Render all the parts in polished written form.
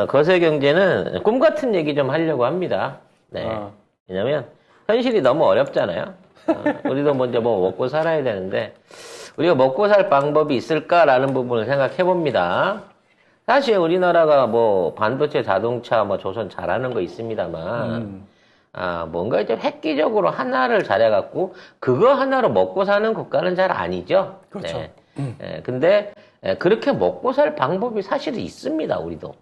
거세 경제는 꿈 같은 얘기 좀 하려고 합니다. 네. 왜냐면 현실이 너무 어렵잖아요. 우리도 먼저 뭐 먹고 살아야 되는데 우리가 먹고 살 방법이 있을까라는 부분을 생각해 봅니다. 사실 우리나라가 뭐 반도체, 자동차, 뭐 조선 잘하는 거 있습니다만 뭔가 이제 획기적으로 하나를 잘해갖고 그거 하나로 먹고 사는 국가는 잘 아니죠. 그렇죠. 네. 근데 그렇게 먹고 살 방법이 사실은 있습니다. 우리도.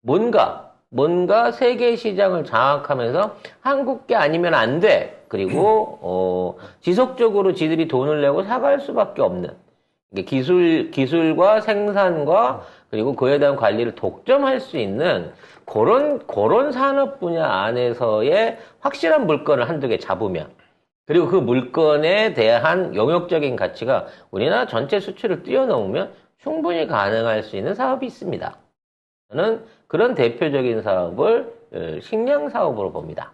뭔가 세계 시장을 장악하면서 한국 게 아니면 안 돼. 그리고 지속적으로 지들이 돈을 내고 사갈 수밖에 없는 기술과 생산과 그리고 그에 대한 관리를 독점할 수 있는 그런 산업 분야 안에서의 확실한 물건을 한두 개 잡으면 그리고 그 물건에 대한 영역적인 가치가 우리나라 전체 수출을 뛰어넘으면 충분히 가능할 수 있는 사업이 있습니다. 저는 그런 대표적인 사업을 식량 사업으로 봅니다.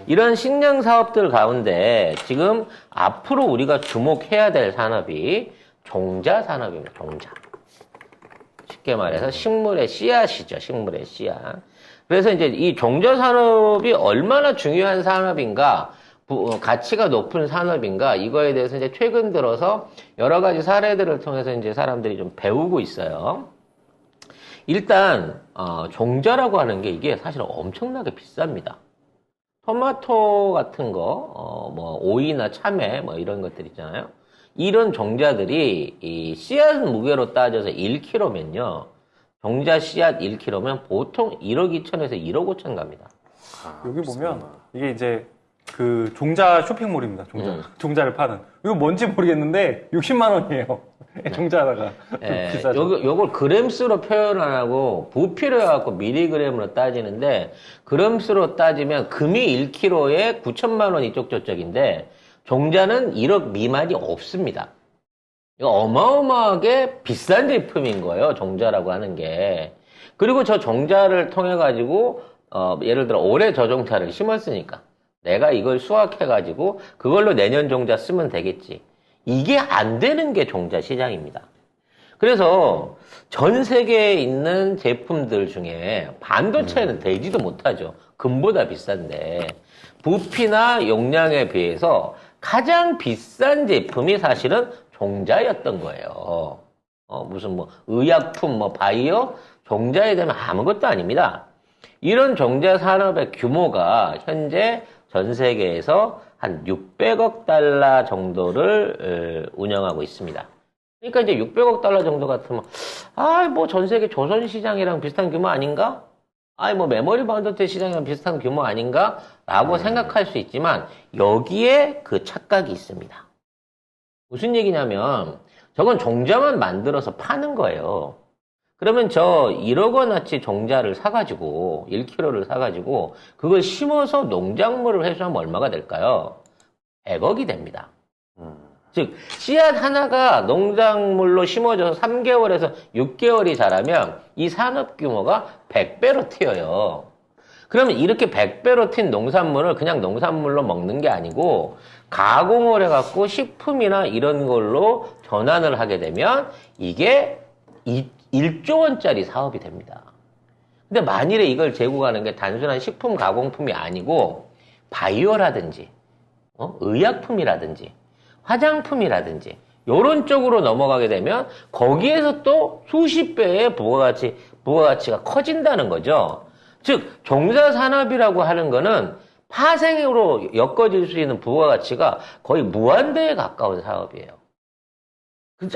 이런 식량 사업들 가운데 지금 앞으로 우리가 주목해야 될 산업이 종자 산업입니다. 종자. 쉽게 말해서 식물의 씨앗이죠. 식물의 씨앗. 그래서 이제 이 종자 산업이 얼마나 중요한 산업인가, 가치가 높은 산업인가, 이거에 대해서 이제 최근 들어서 여러 가지 사례들을 통해서 이제 사람들이 좀 배우고 있어요. 일단, 종자라고 하는 게 이게 사실 엄청나게 비쌉니다. 토마토 같은 거, 뭐, 오이나 참외, 뭐, 이런 것들 있잖아요. 이런 종자들이, 이 씨앗 무게로 따져서 1kg면요. 종자 씨앗 1kg면 보통 1억 2천에서 1억 5천 갑니다. 여기 보면, 이게 이제, 그, 종자 쇼핑몰입니다. 종자를 파는. 이거 뭔지 모르겠는데, 60만 원이에요. 종자 하나가. 비싸죠. 요걸 그램수로 표현 안 하고, 부피로 해갖고 미리그램으로 따지는데, 그램수로 따지면 금이 1kg에 9천만 원 이쪽 저쪽인데, 종자는 1억 미만이 없습니다. 이거 어마어마하게 비싼 제품인 거예요. 종자라고 하는 게. 그리고 저 종자를 통해 가지고 예를 들어 올해 저 종자를 심었으니까 내가 이걸 수확해 가지고 그걸로 내년 종자 쓰면 되겠지. 이게 안 되는 게 종자 시장입니다. 그래서 전 세계에 있는 제품들 중에 반도체는 되지도 못하죠. 금보다 비싼데 부피나 용량에 비해서 가장 비싼 제품이 사실은 종자였던 거예요. 무슨 뭐 의약품, 뭐 바이오 종자에 대면 아무것도 아닙니다. 이런 종자 산업의 규모가 현재 전 세계에서 한 600억 달러 정도를 운영하고 있습니다. 그러니까 이제 600억 달러 정도 같으면 뭐 전 세계 조선 시장이랑 비슷한 규모 아닌가? 뭐 메모리 반도체 시장이랑 비슷한 규모 아닌가? 라고 생각할 수 있지만 여기에 그 착각이 있습니다. 무슨 얘기냐면 저건 종자만 만들어서 파는 거예요. 그러면 저 1억 원어치 종자를 사가지고 1kg를 사가지고 그걸 심어서 농작물을 회수하면 얼마가 될까요? 100억이 됩니다. 즉 씨앗 하나가 농작물로 심어져서 3개월에서 6개월이 자라면 이 산업 규모가 100배로 튀어요. 그러면 이렇게 100배로 튄 농산물을 그냥 농산물로 먹는 게 아니고 가공을 해갖고 식품이나 이런 걸로 전환을 하게 되면 이게 1조 원짜리 사업이 됩니다. 근데 만일에 이걸 제공하는 게 단순한 식품 가공품이 아니고 바이오라든지 의약품이라든지 화장품이라든지 이런 쪽으로 넘어가게 되면 거기에서 또 수십 배의 부가가치가 커진다는 거죠. 즉 종자 산업이라고 하는 거는 파생으로 엮어질 수 있는 부가가치가 거의 무한대에 가까운 사업이에요.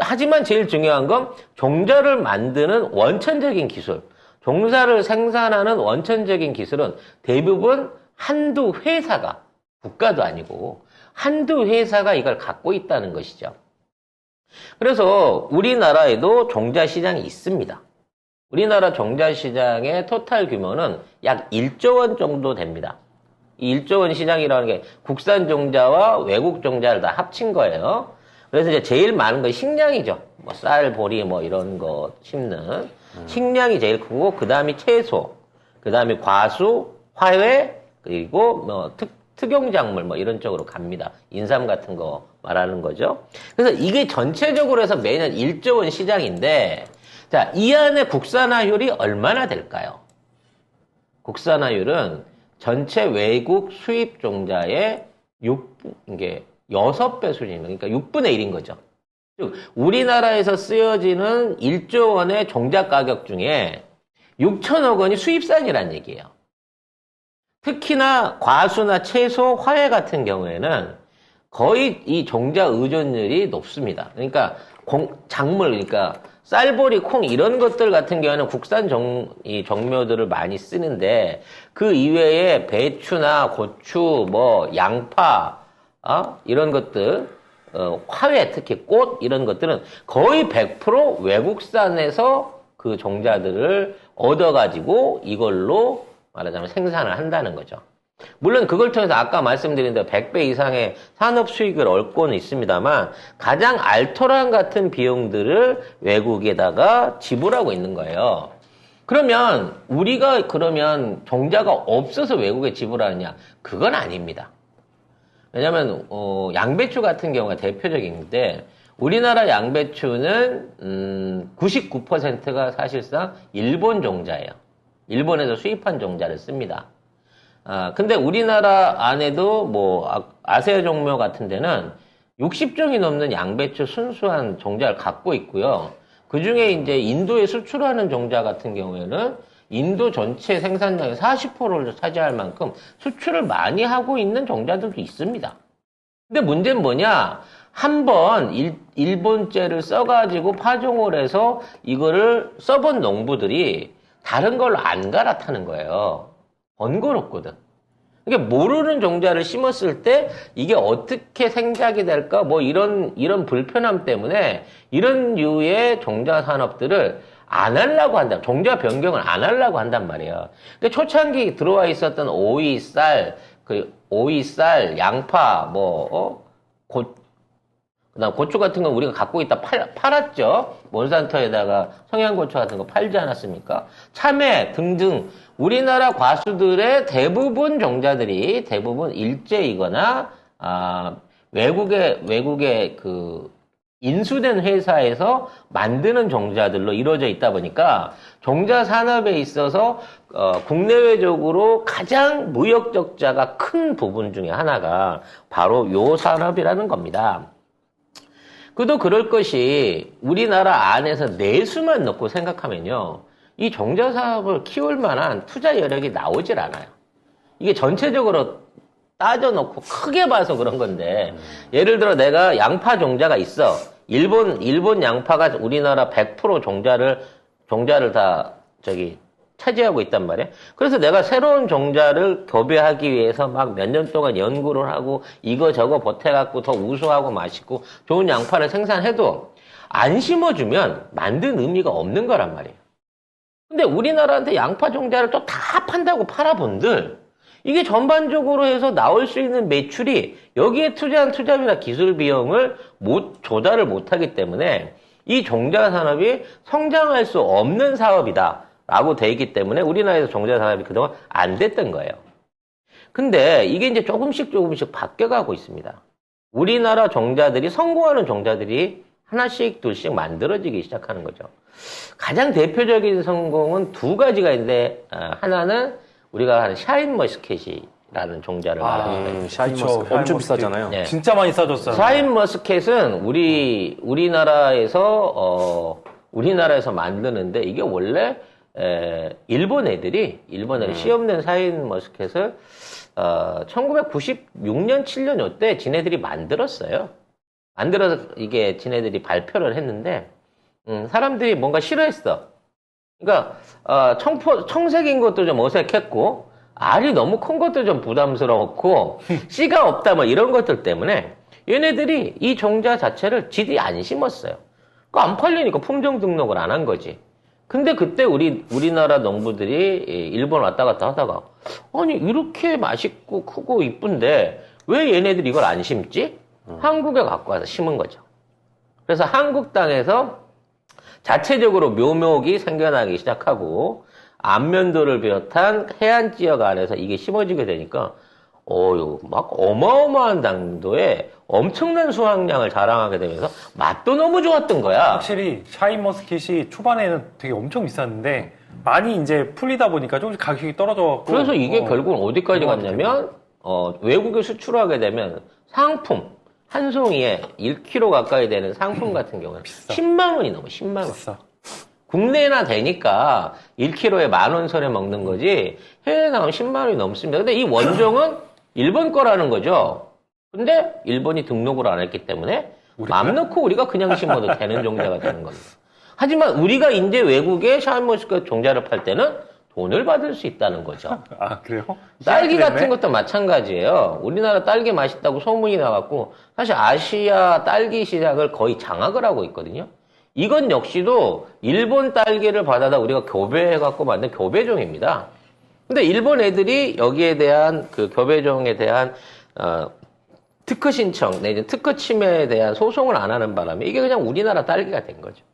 하지만 제일 중요한 건 종자를 만드는 원천적인 기술, 종자를 생산하는 원천적인 기술은 대부분 한두 회사가, 국가도 아니고 한두 회사가 이걸 갖고 있다는 것이죠. 그래서 우리나라에도 종자 시장이 있습니다. 우리나라 종자 시장의 토탈 규모는 약 1조 원 정도 됩니다. 이 1조 원 시장이라는 게 국산 종자와 외국 종자를 다 합친 거예요. 그래서 이제 제일 많은 건 식량이죠. 뭐 쌀, 보리 뭐 이런 거 심는 식량이 제일 크고 그 다음이 채소, 그 다음이 과수, 화훼, 그리고 뭐 특용작물 뭐 이런 쪽으로 갑니다. 인삼 같은 거 말하는 거죠. 그래서 이게 전체적으로 해서 매년 1조 원 시장인데 자, 이 안에 국산화율이 얼마나 될까요? 국산화율은 전체 외국 수입 종자의 6배 수준입니다. 그러니까 6분의 1인 거죠. 즉, 우리나라에서 쓰여지는 1조 원의 종자 가격 중에 6천억 원이 수입산이란 얘기예요. 특히나 과수나 채소, 화훼 같은 경우에는 거의 이 종자 의존율이 높습니다. 그러니까 작물, 그러니까 쌀보리, 콩 이런 것들 같은 경우에는 국산 정묘들을 많이 쓰는데 그 이외에 배추나 고추, 뭐 양파, 이런 것들, 화훼, 특히 꽃 이런 것들은 거의 100% 외국산에서 그 종자들을 얻어가지고 이걸로 말하자면 생산을 한다는 거죠. 물론 그걸 통해서 아까 말씀드린 대로 100배 이상의 산업 수익을 얻고는 있습니다만 가장 알토란 같은 비용들을 외국에다가 지불하고 있는 거예요. 그러면 우리가 그러면 종자가 없어서 외국에 지불하느냐? 그건 아닙니다. 왜냐하면 양배추 같은 경우가 대표적인데 우리나라 양배추는 99%가 사실상 일본 종자예요. 일본에서 수입한 종자를 씁니다. 근데 우리나라 안에도 뭐 아세아 종묘 같은 데는 60종이 넘는 양배추 순수한 종자를 갖고 있고요. 그 중에 이제 인도에 수출하는 종자 같은 경우에는 인도 전체 생산량의 40%를 차지할 만큼 수출을 많이 하고 있는 종자들도 있습니다. 근데 문제는 뭐냐? 한번 일본제를 써가지고 파종을 해서 이거를 써본 농부들이 다른 걸로 안 갈아타는 거예요. 번거롭거든. 그러니까 모르는 종자를 심었을 때 이게 어떻게 생장이 될까? 뭐 이런 불편함 때문에 이런 류의 종자 산업들을 안 하려고 한다. 종자 변경을 안 하려고 한단 말이에요. 그러니까 초창기 들어와 있었던 오이, 쌀, 양파, 그다음 고추 같은 건 우리가 갖고 있다 팔았죠. 몬산토에다가 청양고추 같은 거 팔지 않았습니까? 참외 등등 우리나라 과수들의 대부분 종자들이 대부분 일제이거나 외국의 그 인수된 회사에서 만드는 종자들로 이루어져 있다 보니까 종자 산업에 있어서 국내외적으로 가장 무역 적자가 큰 부분 중에 하나가 바로 요 산업이라는 겁니다. 그도 그럴 것이 우리나라 안에서 내수만 넣고 생각하면요. 이 종자 사업을 키울 만한 투자 여력이 나오질 않아요. 이게 전체적으로 따져놓고 크게 봐서 그런 건데 예를 들어 내가 양파 종자가 있어. 일본 양파가 우리나라 100% 종자를 다 차지하고 있단 말이에요. 그래서 내가 새로운 종자를 교배하기 위해서 막 몇 년 동안 연구를 하고 이거 저거 보태갖고 더 우수하고 맛있고 좋은 양파를 생산해도 안 심어주면 만든 의미가 없는 거란 말이에요. 근데 우리나라한테 양파 종자를 또 다 판다고 팔아본들 이게 전반적으로 해서 나올 수 있는 매출이 여기에 투자한 투자비나 기술 비용을 조달을 못하기 때문에 이 종자 산업이 성장할 수 없는 사업이다. 라고 돼 있기 때문에 우리나라에서 종자 산업이 그동안 안 됐던 거예요. 근데 이게 이제 조금씩 바뀌어가고 있습니다. 우리나라 종자들이 성공하는 종자들이 하나씩 둘씩 만들어지기 시작하는 거죠. 가장 대표적인 성공은 두 가지가 있는데 하나는 우리가 하는 샤인머스켓이라는 종자를 말합니다. 샤인머스켓 엄청 비싸잖아요. 네. 진짜 많이 싸졌어요. 샤인머스켓은 우리나라에서 만드는데 이게 원래 일본 애들이 시험낸 샤인머스켓을 1996년, 7년 요때 지네들이 만들었어요. 만들어서 이게 지네들이 발표를 했는데 사람들이 뭔가 싫어했어. 그러니까 청색인 것도 좀 어색했고 알이 너무 큰 것도 좀 부담스러웠고 씨가 없다 뭐 이런 것들 때문에 얘네들이 이 종자 자체를 지들이 안 심었어요. 그러니까 안 팔리니까 품종 등록을 안 한 거지. 근데 그때 우리나라 농부들이 일본 왔다 갔다 하다가 아니 이렇게 맛있고 크고 이쁜데 왜 얘네들이 이걸 안 심지? 한국에 갖고 와서 심은 거죠. 그래서 한국 땅에서 자체적으로 묘목이 생겨나기 시작하고 안면도를 비롯한 해안 지역 안에서 이게 심어지게 되니까 막 어마어마한 당도의 엄청난 수확량을 자랑하게 되면서 맛도 너무 좋았던 거야. 확실히 샤인머스켓이 초반에는 되게 엄청 비쌌는데 많이 이제 풀리다 보니까 조금씩 가격이 떨어져갖고 그래서 이게 결국은 어디까지 갔냐면 외국에 수출하게 되면 상품 한 송이에 1kg 가까이 되는 상품 같은 경우는 비싸. 10만 원이 넘어. 10만 원. 비싸. 국내나 되니까 1kg에 10,000원 선에 먹는 거지 해외에 나가면 10만 원이 넘습니다. 근데 이 원종은 일본 거라는 거죠. 근데 일본이 등록을 안 했기 때문에 맘 놓고 우리가 그냥 심어도 되는 종자가 되는 겁니다. 하지만 우리가 이제 외국에 샤인머스켓 종자를 팔 때는 돈을 받을 수 있다는 거죠. 아, 그래요? 딸기 같은 것도 마찬가지예요. 우리나라 딸기 맛있다고 소문이 나갖고 사실 아시아 딸기 시장을 거의 장악을 하고 있거든요. 이건 역시도 일본 딸기를 받아다 우리가 교배해갖고 만든 교배종입니다. 근데 일본 애들이 여기에 대한 그 교배종에 대한 특허 신청 내지 특허 침해에 대한 소송을 안 하는 바람에 이게 그냥 우리나라 딸기가 된 거죠.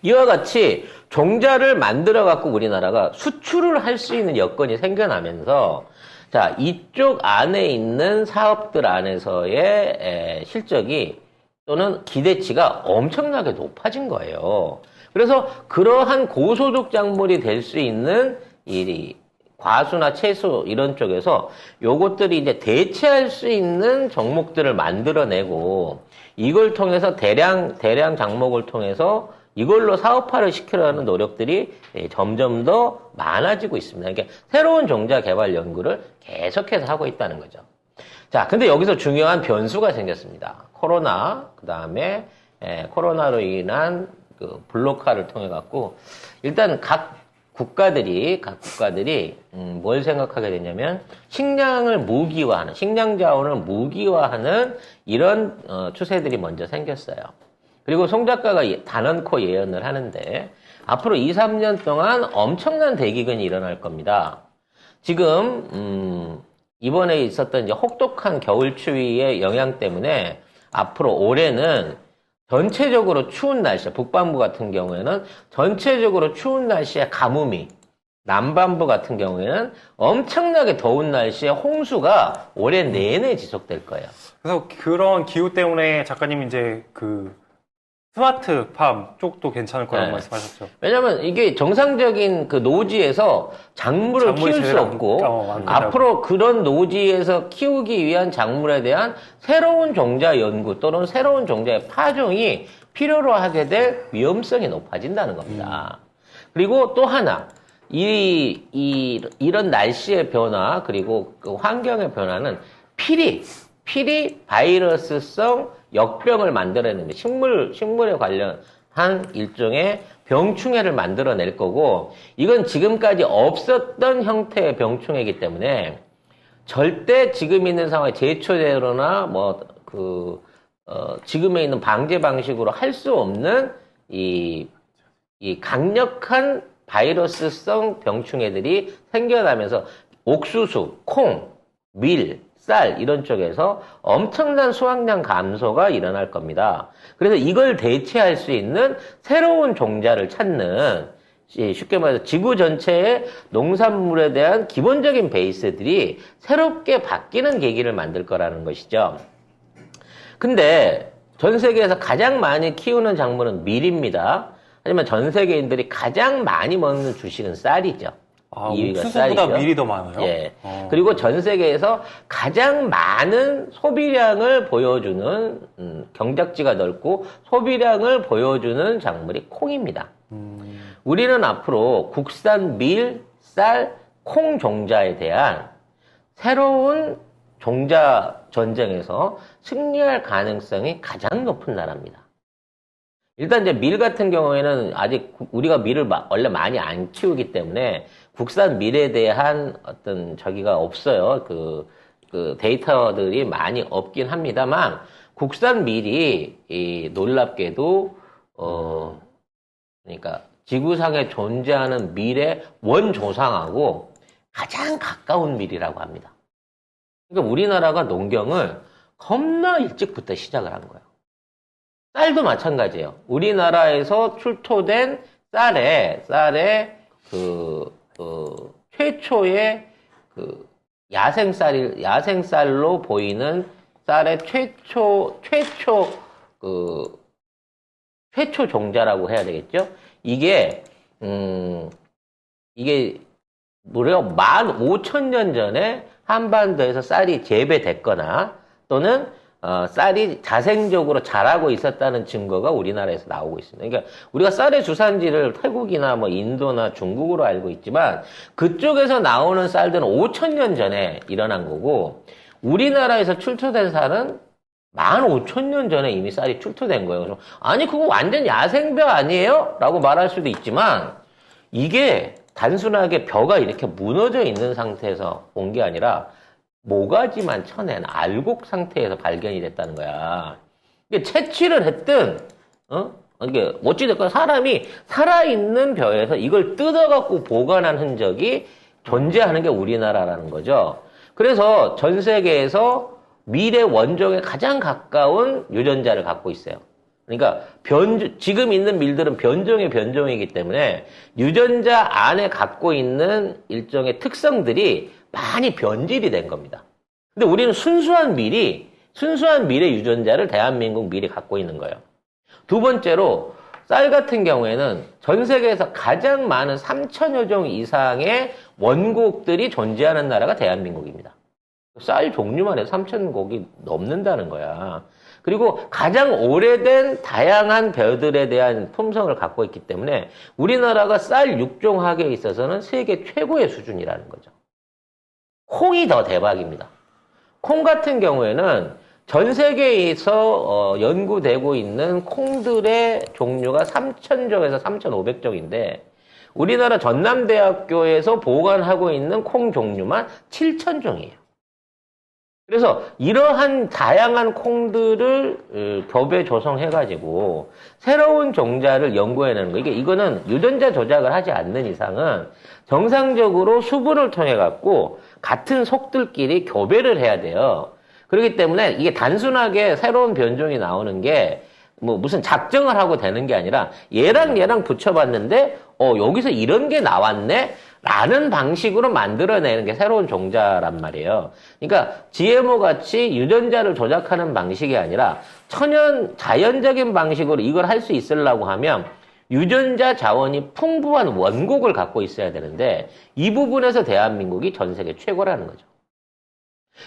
이와 같이 종자를 만들어 갖고 우리나라가 수출을 할 수 있는 여건이 생겨나면서 자, 이쪽 안에 있는 사업들 안에서의 실적이 또는 기대치가 엄청나게 높아진 거예요. 그래서 그러한 고소득 작물이 될 수 있는 이 과수나 채소 이런 쪽에서 요것들이 이제 대체할 수 있는 종목들을 만들어내고 이걸 통해서 대량 장목을 통해서 이걸로 사업화를 시키려는 노력들이 점점 더 많아지고 있습니다. 그러니까 새로운 종자 개발 연구를 계속해서 하고 있다는 거죠. 자, 근데 여기서 중요한 변수가 생겼습니다. 코로나, 그 다음에 코로나로 인한 그 블록화를 통해 갖고 일단 각 국가들이 뭘 생각하게 되냐면 식량 자원을 무기화하는 이런 추세들이 먼저 생겼어요. 그리고 송 작가가 단언코 예언을 하는데 앞으로 2, 3년 동안 엄청난 대기근이 일어날 겁니다. 지금 이번에 있었던 이제 혹독한 겨울 추위의 영향 때문에 앞으로 올해는 전체적으로 추운 날씨, 북반부 같은 경우에는 전체적으로 추운 날씨에 가뭄이, 남반부 같은 경우에는 엄청나게 더운 날씨에 홍수가 올해 내내 지속될 거예요. 그래서 그런 기후 때문에 작가님이 이제 그 스마트팜 쪽도 괜찮을 거라고 말씀하셨죠. 왜냐면 이게 정상적인 그 노지에서 작물을 키울 수 없고 앞으로 그런 노지에서 키우기 위한 작물에 대한 새로운 종자 연구 또는 새로운 종자의 파종이 필요로 하게 될 위험성이 높아진다는 겁니다. 그리고 또 하나 이런 날씨의 변화 그리고 그 환경의 변화는 필히 바이러스성 역병을 만들어내는 식물에 관련한 일종의 병충해를 만들어낼 거고 이건 지금까지 없었던 형태의 병충해이기 때문에 절대 지금 있는 상황에 제초제로나 지금에 있는 방제 방식으로 할 수 없는 이 강력한 바이러스성 병충해들이 생겨나면서 옥수수, 콩, 밀, 쌀 이런 쪽에서 엄청난 수확량 감소가 일어날 겁니다. 그래서 이걸 대체할 수 있는 새로운 종자를 찾는 쉽게 말해서 지구 전체의 농산물에 대한 기본적인 베이스들이 새롭게 바뀌는 계기를 만들 거라는 것이죠. 근데 전 세계에서 가장 많이 키우는 작물은 밀입니다. 하지만 전 세계인들이 가장 많이 먹는 주식은 쌀이죠. 옥수수보다 밀이 더 많아요? 예. 그리고 전 세계에서 가장 많은 소비량을 보여주는, 경작지가 넓고 소비량을 보여주는 작물이 콩입니다. 우리는 앞으로 국산 밀, 쌀, 콩 종자에 대한 새로운 종자 전쟁에서 승리할 가능성이 가장 높은 나라입니다. 일단 이제 밀 같은 경우에는 아직 우리가 밀을 원래 많이 안 키우기 때문에 국산 밀에 대한 어떤 저기가 없어요. 그 데이터들이 많이 없긴 합니다만 국산 밀이 놀랍게도 그러니까 지구상에 존재하는 밀의 원조상하고 가장 가까운 밀이라고 합니다. 그러니까 우리나라가 농경을 겁나 일찍부터 시작을 한 거예요. 쌀도 마찬가지예요. 우리나라에서 출토된 쌀에 최초의 야생쌀로 보이는 쌀의 최초 종자라고 해야 되겠죠? 이게 무려 15,000년 전에 한반도에서 쌀이 재배됐거나 또는 쌀이 자생적으로 자라고 있었다는 증거가 우리나라에서 나오고 있습니다. 그러니까 우리가 쌀의 주산지를 태국이나 뭐 인도나 중국으로 알고 있지만 그쪽에서 나오는 쌀들은 5,000년 전에 일어난 거고 우리나라에서 출토된 쌀은 15,000년 전에 이미 쌀이 출토된 거예요. 그래서 아니 그거 완전 야생벼 아니에요? 라고 말할 수도 있지만 이게 단순하게 벼가 이렇게 무너져 있는 상태에서 온 게 아니라 모가지만 쳐낸 알곡 상태에서 발견이 됐다는 거야. 이게 채취를 했든, 이게 어찌됐건 사람이 살아있는 벼에서 이걸 뜯어갖고 보관한 흔적이 존재하는 게 우리나라라는 거죠. 그래서 전 세계에서 밀의 원종에 가장 가까운 유전자를 갖고 있어요. 그러니까 지금 있는 밀들은 변종의 변종이기 때문에 유전자 안에 갖고 있는 일종의 특성들이 많이 변질이 된 겁니다. 근데 우리는 순수한 밀의 유전자를 대한민국 밀이 갖고 있는 거예요. 두 번째로 쌀 같은 경우에는 전 세계에서 가장 많은 3,000여 종 이상의 원곡들이 존재하는 나라가 대한민국입니다. 쌀 종류만 해도 3,000곡이 넘는다는 거야. 그리고 가장 오래된 다양한 벼들에 대한 품성을 갖고 있기 때문에 우리나라가 쌀 육종학에 있어서는 세계 최고의 수준이라는 거죠. 콩이 더 대박입니다. 콩 같은 경우에는 전 세계에서 연구되고 있는 콩들의 종류가 3,000종에서 3,500종인데 우리나라 전남대학교에서 보관하고 있는 콩 종류만 7,000종이에요. 그래서 이러한 다양한 콩들을 겹에 조성해가지고 새로운 종자를 연구해내는 거. 이거는 유전자 조작을 하지 않는 이상은 정상적으로 수분을 통해갖고 같은 속들끼리 교배를 해야 돼요. 그렇기 때문에 이게 단순하게 새로운 변종이 나오는 게 뭐 무슨 작정을 하고 되는 게 아니라 얘랑 붙여봤는데 여기서 이런 게 나왔네? 라는 방식으로 만들어내는 게 새로운 종자란 말이에요. 그러니까 GMO 같이 유전자를 조작하는 방식이 아니라 자연적인 방식으로 이걸 할 수 있으려고 하면 유전자 자원이 풍부한 원곡을 갖고 있어야 되는데 이 부분에서 대한민국이 전 세계 최고라는 거죠.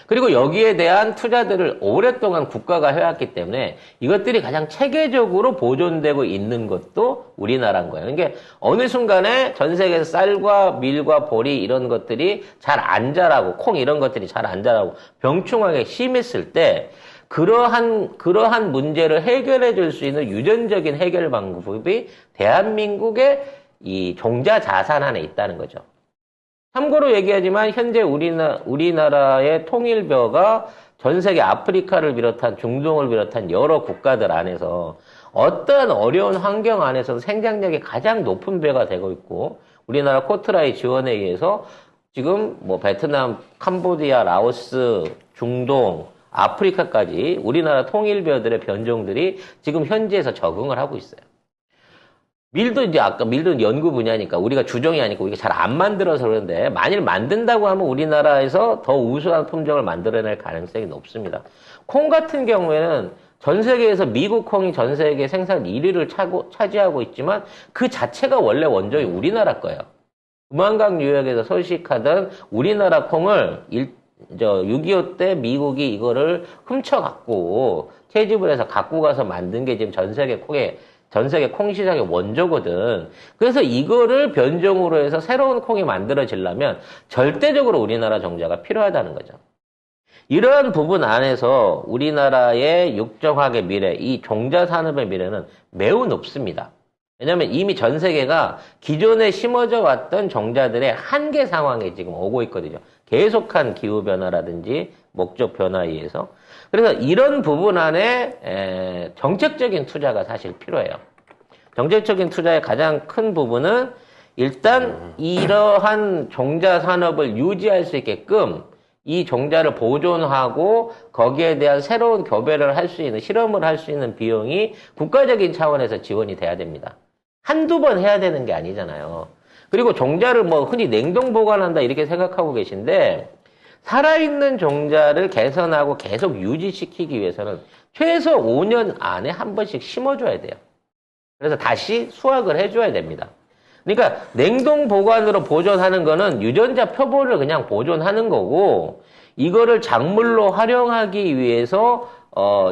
그리고 여기에 대한 투자들을 오랫동안 국가가 해왔기 때문에 이것들이 가장 체계적으로 보존되고 있는 것도 우리나라인 거예요. 그러니까 어느 순간에 전 세계에서 쌀과 밀과 보리 이런 것들이 잘 안 자라고 콩 이런 것들이 잘 안 자라고 병충하게 심했을 때 그러한 문제를 해결해 줄 수 있는 유전적인 해결 방법이 대한민국의 이 종자 자산 안에 있다는 거죠. 참고로 얘기하지만 현재 우리나라의 통일벼가 전 세계 아프리카를 비롯한 중동을 비롯한 여러 국가들 안에서 어떠한 어려운 환경 안에서도 생장력이 가장 높은 벼가 되고 있고 우리나라 코트라이 지원에 의해서 지금 뭐 베트남, 캄보디아, 라오스, 중동, 아프리카까지 우리나라 통일벼들의 변종들이 지금 현지에서 적응을 하고 있어요. 밀도 연구 분야니까 우리가 주종이 아니고 우리가 잘 안 만들어서 그런데 만일 만든다고 하면 우리나라에서 더 우수한 품종을 만들어낼 가능성이 높습니다. 콩 같은 경우에는 전 세계에서 미국 콩이 전 세계 생산 1위를 차지하고 있지만 그 자체가 원래 원종이 우리나라 거예요. 금왕강 유역에서 서식하던 우리나라 콩을 6.25 때 미국이 이거를 훔쳐갖고 채집을 해서 갖고 가서 만든 게 지금 전 세계 콩 시장의 원조거든. 그래서 이거를 변종으로 해서 새로운 콩이 만들어지려면 절대적으로 우리나라 종자가 필요하다는 거죠. 이러한 부분 안에서 우리나라의 육종학의 미래, 이 종자 산업의 미래는 매우 높습니다. 왜냐하면 이미 전 세계가 기존에 심어져 왔던 종자들의 한계 상황에 지금 오고 있거든요. 계속한 기후변화라든지 목적 변화에 의해서. 그래서 이런 부분 안에 정책적인 투자가 사실 필요해요. 정책적인 투자의 가장 큰 부분은 일단 이러한 종자 산업을 유지할 수 있게끔 이 종자를 보존하고 거기에 대한 새로운 교배를 할 수 있는, 실험을 할 수 있는 비용이 국가적인 차원에서 지원이 돼야 됩니다. 한두 번 해야 되는 게 아니잖아요. 그리고 종자를 뭐 흔히 냉동 보관한다 이렇게 생각하고 계신데 살아있는 종자를 개선하고 계속 유지시키기 위해서는 최소 5년 안에 한 번씩 심어줘야 돼요. 그래서 다시 수확을 해줘야 됩니다. 그러니까 냉동 보관으로 보존하는 거는 유전자 표본을 그냥 보존하는 거고, 이거를 작물로 활용하기 위해서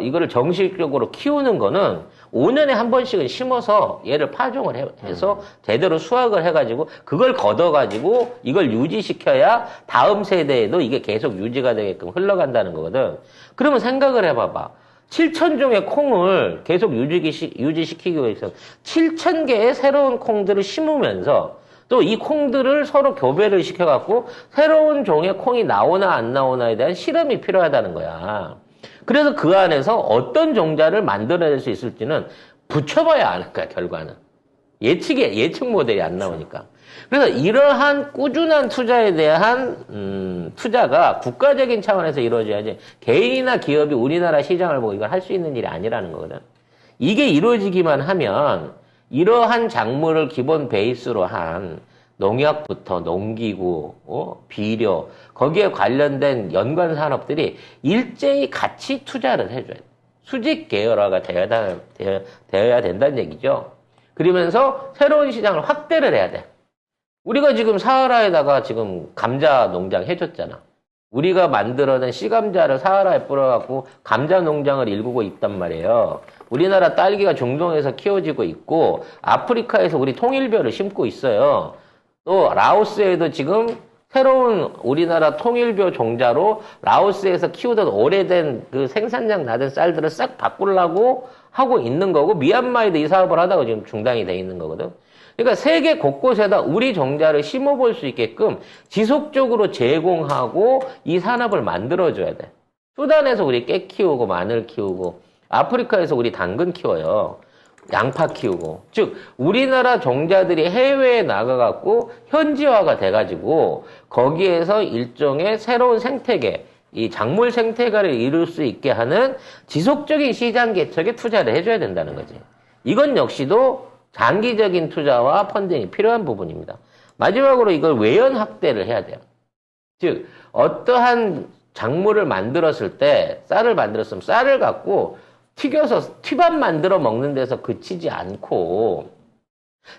이거를 정식적으로 키우는 거는 5년에 한 번씩은 심어서 얘를 파종을 해서 제대로 수확을 해가지고 그걸 걷어가지고 이걸 유지시켜야 다음 세대에도 이게 계속 유지가 되게끔 흘러간다는 거거든. 그러면 생각을 해봐봐. 7,000종의 콩을 계속 유지시키기 위해서 7,000개의 새로운 콩들을 심으면서 또 이 콩들을 서로 교배를 시켜갖고 새로운 종의 콩이 나오나 안 나오나에 대한 실험이 필요하다는 거야. 그래서 그 안에서 어떤 종자를 만들어낼 수 있을지는 붙여봐야 아는 거야, 결과는. 예측 모델이 안 나오니까. 그래서 이러한 꾸준한 투자에 대한 투자가 국가적인 차원에서 이루어져야지 개인이나 기업이 우리나라 시장을 보고 이걸 할 수 있는 일이 아니라는 거거든. 이게 이루어지기만 하면 이러한 작물을 기본 베이스로 한 농약부터 농기구, 비료, 거기에 관련된 연관 산업들이 일제히 같이 투자를 해줘야 돼. 수직 계열화가 되어야 된다는 얘기죠. 그러면서 새로운 시장을 확대를 해야 돼. 우리가 지금 사하라에다가 지금 감자 농장 해줬잖아. 우리가 만들어낸 씨감자를 사하라에 뿌려갖고 감자 농장을 일구고 있단 말이에요. 우리나라 딸기가 중동에서 키워지고 있고 아프리카에서 우리 통일벼를 심고 있어요. 또 라오스에도 지금 새로운 우리나라 통일벼 종자로 라오스에서 키우던 오래된 그 생산량 낮은 쌀들을 싹 바꾸려고 하고 있는 거고, 미얀마에도 이 사업을 하다가 지금 중단이 돼 있는 거거든. 그러니까 세계 곳곳에다 우리 종자를 심어볼 수 있게끔 지속적으로 제공하고 이 산업을 만들어줘야 돼. 수단에서 우리 깨 키우고 마늘 키우고, 아프리카에서 우리 당근 키워요. 양파 키우고. 즉 우리나라 종자들이 해외에 나가갖고 현지화가 돼가지고 거기에서 일종의 새로운 생태계, 이 작물 생태계를 이룰 수 있게 하는 지속적인 시장 개척에 투자를 해줘야 된다는 거지. 이건 역시도 장기적인 투자와 펀딩이 필요한 부분입니다. 마지막으로 이걸 외연 확대를 해야 돼요. 즉 어떠한 작물을 만들었을 때, 쌀을 만들었으면 쌀을 갖고 튀겨서 튀밥 만들어 먹는 데서 그치지 않고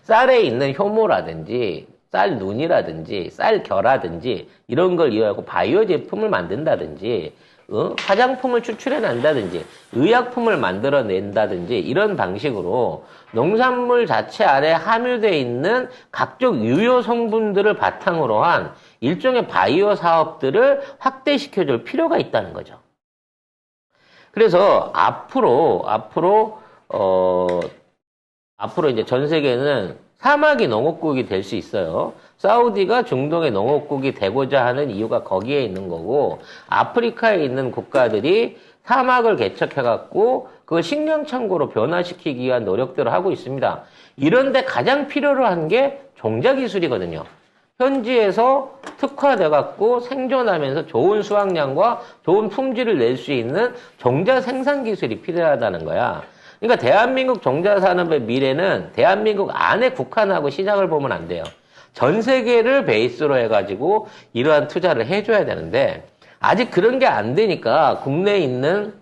쌀에 있는 효모라든지 쌀 눈이라든지 쌀 겨라든지 이런 걸 이용하고 바이오 제품을 만든다든지 화장품을 추출해 난다든지 의약품을 만들어낸다든지 이런 방식으로 농산물 자체 안에 함유되어 있는 각종 유효 성분들을 바탕으로 한 일종의 바이오 사업들을 확대시켜줄 필요가 있다는 거죠. 그래서 앞으로 이제 전 세계는 사막이 농업국이 될 수 있어요. 사우디가 중동의 농업국이 되고자 하는 이유가 거기에 있는 거고, 아프리카에 있는 국가들이 사막을 개척해갖고 그걸 식량창고로 변화시키기 위한 노력들을 하고 있습니다. 이런데 가장 필요로 한 게 종자 기술이거든요. 현지에서 특화돼갖고 생존하면서 좋은 수확량과 좋은 품질을 낼 수 있는 종자 생산 기술이 필요하다는 거야. 그러니까 대한민국 종자 산업의 미래는 대한민국 안에 국한하고 시장을 보면 안 돼요. 전 세계를 베이스로 해가지고 이러한 투자를 해줘야 되는데 아직 그런 게 안 되니까 국내에 있는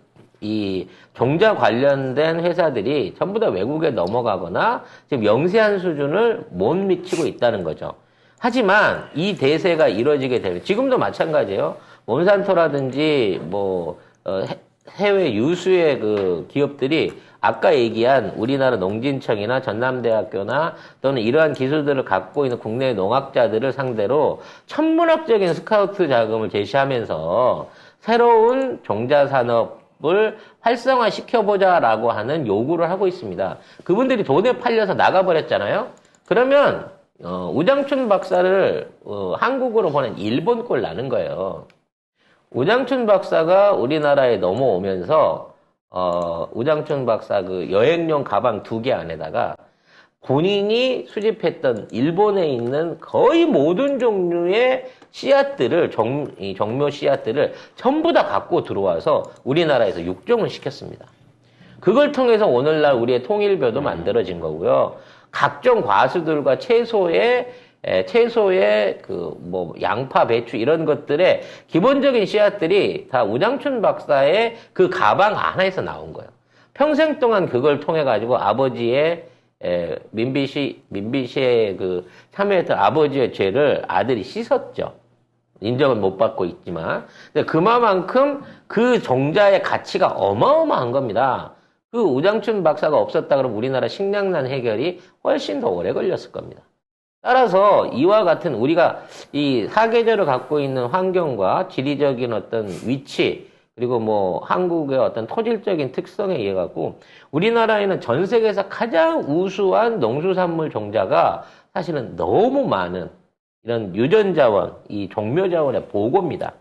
이 종자 관련된 회사들이 전부 다 외국에 넘어가거나 지금 영세한 수준을 못 미치고 있다는 거죠. 하지만 이 대세가 이루어지게 되면 지금도 마찬가지예요. 몬산토라든지 해외 유수의 그 기업들이 아까 얘기한 우리나라 농진청이나 전남대학교나 또는 이러한 기술들을 갖고 있는 국내 농학자들을 상대로 천문학적인 스카우트 자금을 제시하면서 새로운 종자 산업을 활성화시켜보자라고 하는 요구를 하고 있습니다. 그분들이 돈에 팔려서 나가버렸잖아요. 그러면 우장춘 박사를 한국으로 보낸 일본 꼴 나는 거예요. 우장춘 박사가 우리나라에 넘어오면서 우장춘 박사 그 여행용 가방 2개 안에다가 본인이 수집했던 일본에 있는 거의 모든 종류의 씨앗들을 정묘 씨앗들을 전부 다 갖고 들어와서 우리나라에서 육종을 시켰습니다. 그걸 통해서 오늘날 우리의 통일벼도 만들어진 거고요. 각종 과수들과 채소의 채소의 뭐 양파, 배추 이런 것들의 기본적인 씨앗들이 다 우장춘 박사의 그 가방 하나에서 나온 거예요. 평생 동안 그걸 통해 가지고 아버지의 민비씨의 참여했던 아버지의 죄를 아들이 씻었죠. 인정은 못 받고 있지만. 근데 그만큼 그 종자의 가치가 어마어마한 겁니다. 그 우장춘 박사가 없었다 그러면 우리나라 식량난 해결이 훨씬 더 오래 걸렸을 겁니다. 따라서 이와 같은 우리가 이 사계절을 갖고 있는 환경과 지리적인 어떤 위치, 그리고 뭐 한국의 어떤 토질적인 특성에 의해 갖고 우리나라에는 전 세계에서 가장 우수한 농수산물 종자가 사실은 너무 많은 이런 유전자원, 이 종묘자원의 보고입니다.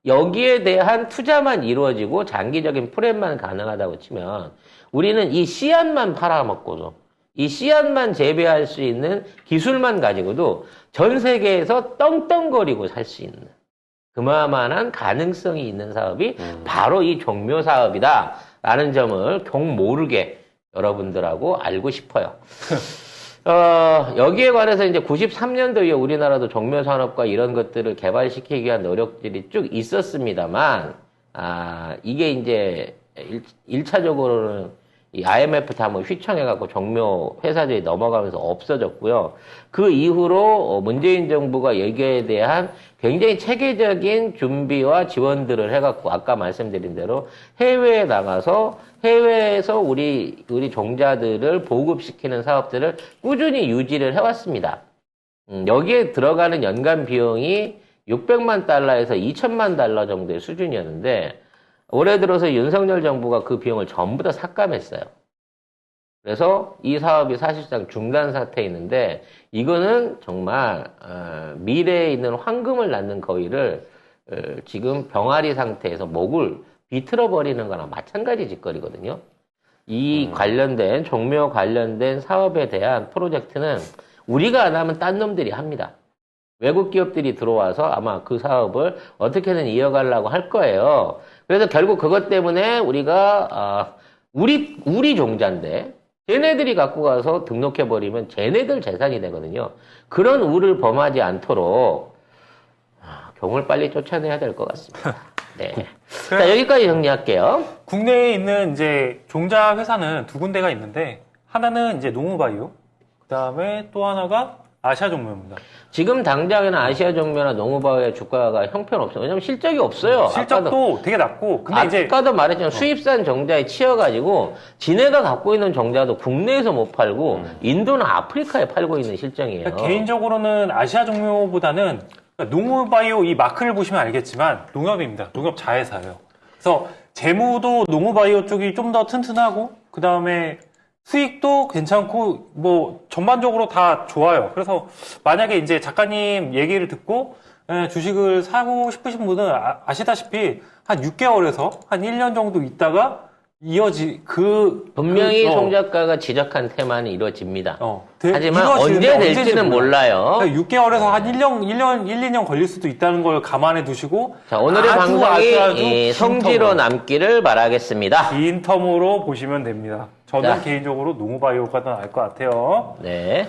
여기에 대한 투자만 이루어지고 장기적인 플랜만 가능하다고 치면 우리는 이 씨앗만 팔아먹고도 이 씨앗만 재배할 수 있는 기술만 가지고도 전 세계에서 떵떵거리고 살 수 있는 그만한 가능성이 있는 사업이 바로 이 종묘 사업이다라는 점을 모르게 여러분들하고 알고 싶어요. 여기에 관해서 이제 93년도에 우리나라도 종묘 산업과 이런 것들을 개발시키기 위한 노력들이 쭉 있었습니다만, 이게 이제 1차적으로는 이 IMF 다 뭐 휘청해갖고 종묘 회사들이 넘어가면서 없어졌고요. 그 이후로 문재인 정부가 여기에 대한 굉장히 체계적인 준비와 지원들을 해갖고 아까 말씀드린 대로 해외에 나가서 해외에서 우리 종자들을 보급시키는 사업들을 꾸준히 유지를 해왔습니다. 여기에 들어가는 연간 비용이 600만 달러에서 2천만 달러 정도의 수준이었는데 올해 들어서 윤석열 정부가 그 비용을 전부 다 삭감했어요. 그래서 이 사업이 사실상 중단 사태에 있는데 이거는 정말 미래에 있는 황금을 낳는 거위를 지금 병아리 상태에서 목을 비틀어 버리는 거나 마찬가지 짓거리거든요. 이 관련된 종묘 관련된 사업에 대한 프로젝트는 우리가 안 하면 딴 놈들이 합니다. 외국 기업들이 들어와서 아마 그 사업을 어떻게든 이어가려고 할 거예요. 그래서 결국 그것 때문에 우리가 우리 종자인데 쟤네들이 갖고 가서 등록해버리면 쟤네들 재산이 되거든요. 그런 우를 범하지 않도록 경을 빨리 쫓아내야 될 것 같습니다. 네. 자, 여기까지 정리할게요. 국내에 있는 이제 종자 회사는 두 군데가 있는데 하나는 이제 농우바이오, 그 다음에 또 하나가 아시아 종묘입니다. 지금 당장에는 아시아 종묘나 농우바이오의 주가가 형편없어요. 왜냐면 실적이 없어요. 실적도 되게 낮고, 근데 아까도 말했지만 수입산 종자에 치여가지고 지네가 갖고 있는 종자도 국내에서 못 팔고 인도나 아프리카에 팔고 있는 실정이에요. 그러니까 개인적으로는 아시아 종묘보다는 그러니까 농우바이오 이 마크를 보시면 알겠지만 농협입니다. 농협 자회사예요. 그래서 재무도 농우바이오 쪽이 좀 더 튼튼하고 그 다음에 수익도 괜찮고 뭐 전반적으로 다 좋아요. 그래서 만약에 이제 작가님 얘기를 듣고 주식을 사고 싶으신 분은 아시다시피 한 6개월에서 한 1년 정도 있다가 분명히 송 작가가 지적한 테마는 이루어집니다. 하지만 언제 될지는 몰라요. 6개월에서 한 1, 2년 걸릴 수도 있다는 걸 감안해 두시고. 자, 오늘의 방송이 성지로 남기를 바라겠습니다. 긴 텀으로 보시면 됩니다. 저는 개인적으로 농우바이오가 더 나을 것 같아요. 네.